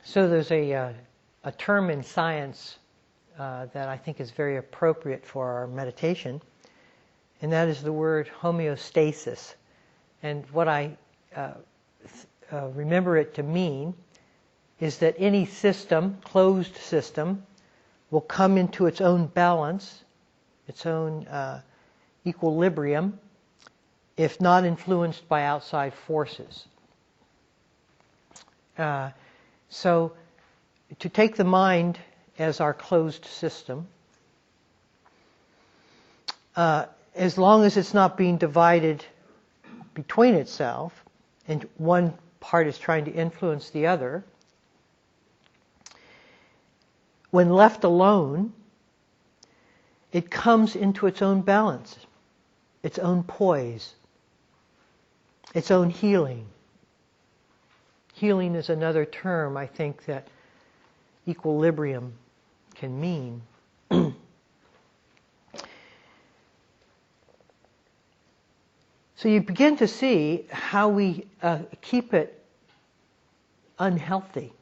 So there's a term in science that I think is very appropriate for our meditation, and that is the word homeostasis. And what I remember it to mean is that any system, closed system, will come into its own balance, its own equilibrium, if not influenced by outside forces. So to take the mind as our closed system, as long as it's not being divided between itself, and one part is trying to influence the other, when left alone, it comes into its own balance, its own poise, its own healing. Healing is another term, I think, that equilibrium can mean. So you begin to see how we keep it unhealthy.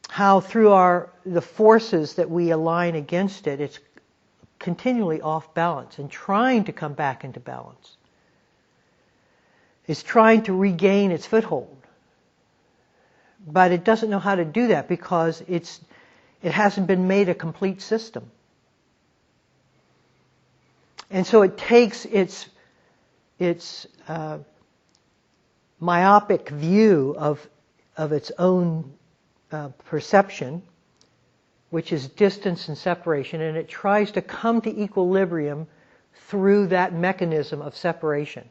How through the forces that we align against it, it's continually off balance and trying to come back into balance. It's trying to regain its foothold. But it doesn't know how to do that because it hasn't been made a complete system. And so it takes its myopic view of its own perception, which is distance and separation, and it tries to come to equilibrium through that mechanism of separation.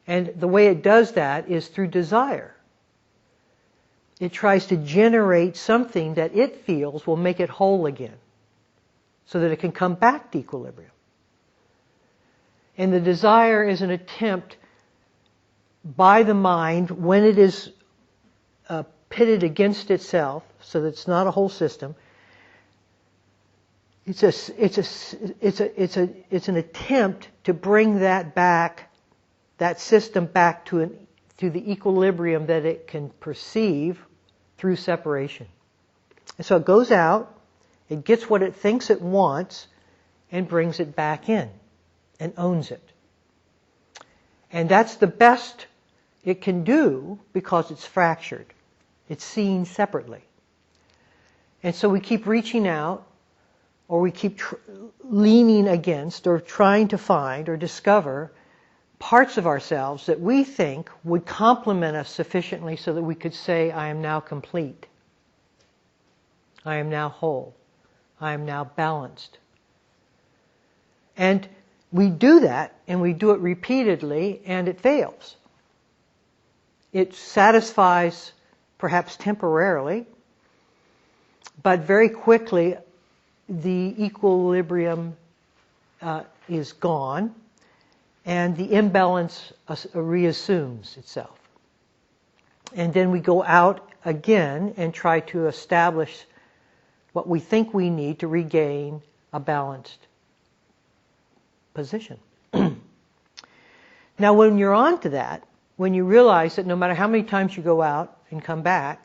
And the way it does that is through desire. It tries to generate something that it feels will make it whole again, so that it can come back to equilibrium. And the desire is an attempt by the mind, when it is pitted against itself, so that it's not a whole system. It's an attempt to bring that back, that system back to the equilibrium that it can perceive through separation. And so it goes out, it gets what it thinks it wants, and brings it back in, and owns it. And that's the best it can do because it's fractured. It's seen separately. And so we keep reaching out, or we keep leaning against, or trying to find or discover parts of ourselves that we think would complement us sufficiently so that we could say, I am now complete. I am now whole. I am now balanced. And we do that, and we do it repeatedly, and it fails. It satisfies, perhaps temporarily, but very quickly the equilibrium is gone, and the imbalance reassumes itself. And then we go out again and try to establish what we think we need to regain a balanced position. Now, when you're on to that, when you realize that no matter how many times you go out and come back,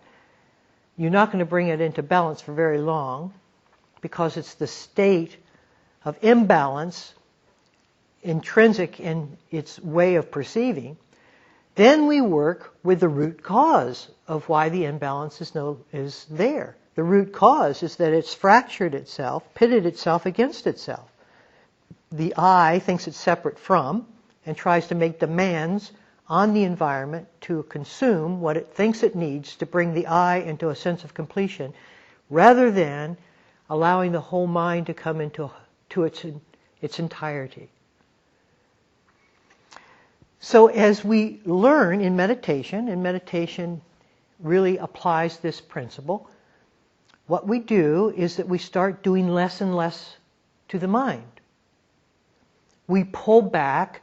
you're not going to bring it into balance for very long, because it's the state of imbalance intrinsic in its way of perceiving, then we work with the root cause of why the imbalance is there. The root cause is that it's fractured itself, pitted itself against itself. The I thinks it's separate from, and tries to make demands on the environment to consume what it thinks it needs to bring the I into a sense of completion, rather than allowing the whole mind to come into its entirety. So as we learn in meditation, and meditation really applies this principle, what we do is that we start doing less and less to the mind. We pull back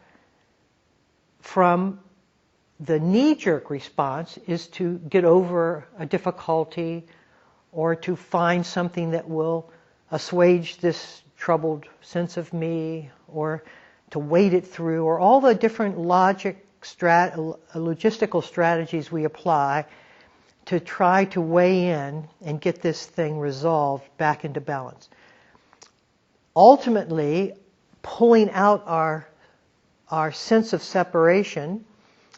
from the knee-jerk response is to get over a difficulty, or to find something that will assuage this troubled sense of me, or to wait it through, or all the different logistical strategies we apply to try to weigh in and get this thing resolved back into balance. Ultimately, pulling out our sense of separation,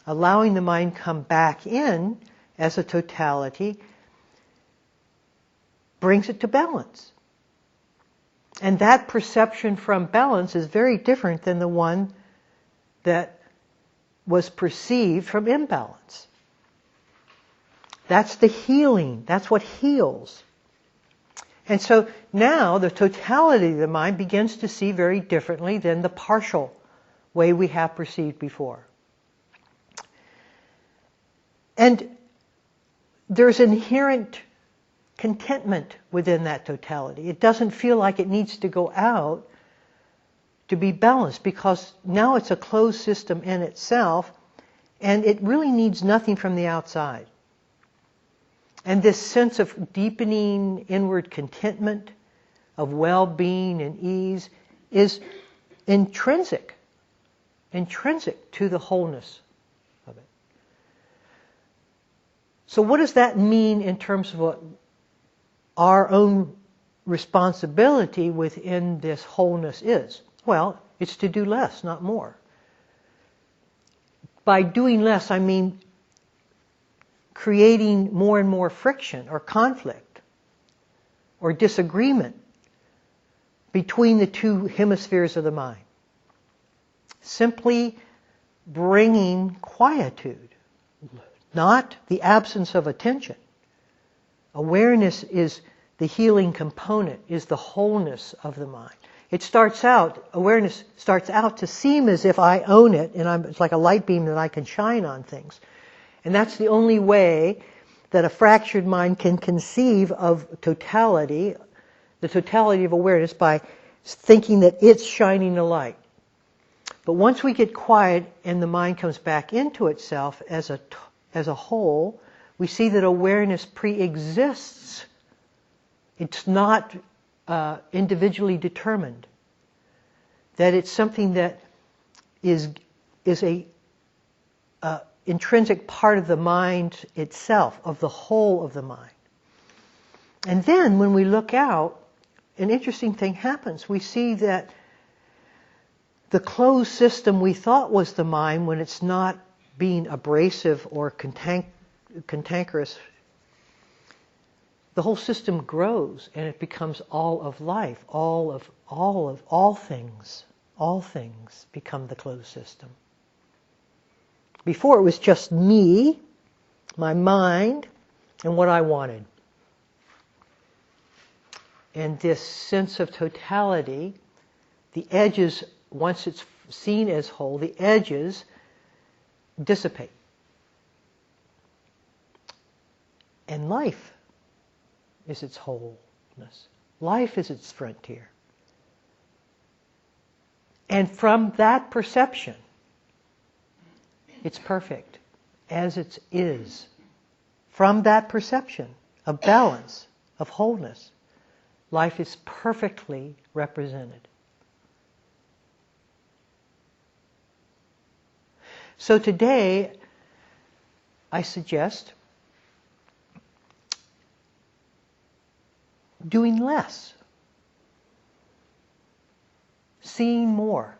allowing the mind come back in as a totality, brings it to balance. And that perception from balance is very different than the one that was perceived from imbalance. That's the healing. That's what heals. And so now the totality of the mind begins to see very differently than the partial way we have perceived before. And there's inherent contentment within that totality. It doesn't feel like it needs to go out to be balanced, because now it's a closed system in itself, and it really needs nothing from the outside. And this sense of deepening inward contentment, of well-being and ease, is intrinsic to the wholeness of it. So what does that mean in terms of what our own responsibility within this wholeness is? Well, it's to do less, not more. By doing less, I mean creating more and more friction or conflict or disagreement between the two hemispheres of the mind. Simply bringing quietude, not the absence of attention. Awareness is the healing component, is the wholeness of the mind. Awareness starts out to seem as if I own it, and it's like a light beam that I can shine on things. And that's the only way that a fractured mind can conceive of totality, the totality of awareness, by thinking that it's shining a light. But once we get quiet and the mind comes back into itself as a whole, we see that awareness pre-exists. It's not individually determined. That it's something that is a intrinsic part of the mind itself, of the whole of the mind. And then when we look out, an interesting thing happens. We see that the closed system we thought was the mind, when it's not being abrasive or cantankerous, the whole system grows and it becomes all of life, all things. All things become the closed system. Before it was just me, my mind, and what I wanted. And this sense of totality, the edges, once it's seen as whole, the edges dissipate. And life is its wholeness. Life is its frontier. And from that perception, it's perfect, as it is. From that perception of balance, of wholeness, life is perfectly represented. So today, I suggest doing less, seeing more.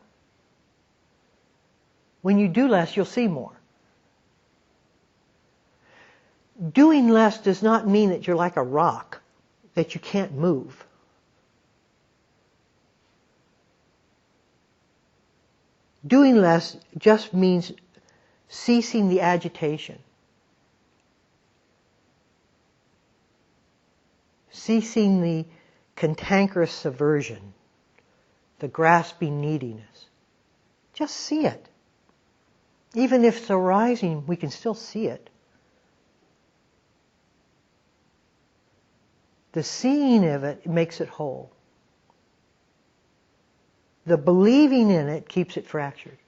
When you do less, you'll see more. Doing less does not mean that you're like a rock, that you can't move. Doing less just means ceasing the agitation, ceasing the cantankerous aversion, the grasping neediness. Just see it. Even if it's arising, we can still see it. The seeing of it makes it whole. The believing in it keeps it fractured.